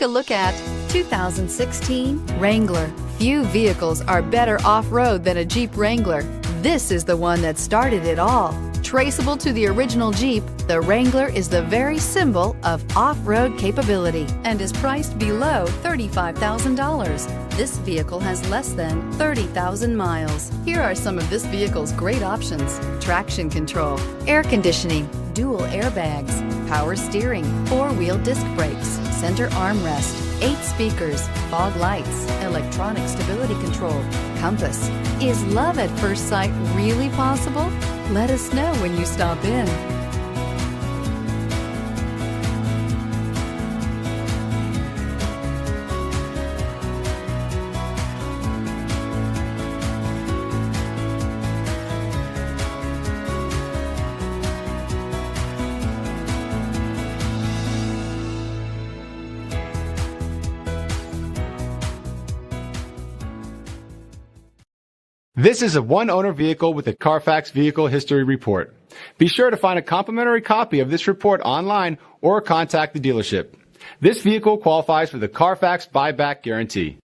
a look at 2016 Wrangler. Few vehicles are better off-road than a Jeep Wrangler. This is the one that started it all. Traceable to the original Jeep, the Wrangler is the very symbol of off-road capability and is priced below $35,000. This vehicle has less than 30,000 miles. Here are some of this vehicle's great options: traction control, air conditioning, dual airbags, power steering, four-wheel disc brakes, center armrest, 8 speakers, fog lights, electronic stability control, compass. Is love at first sight really possible? Let us know when you stop in. This is a one-owner vehicle with a Carfax Vehicle History Report. Be sure to find a complimentary copy of this report online or contact the dealership. This vehicle qualifies for the Carfax Buyback Guarantee.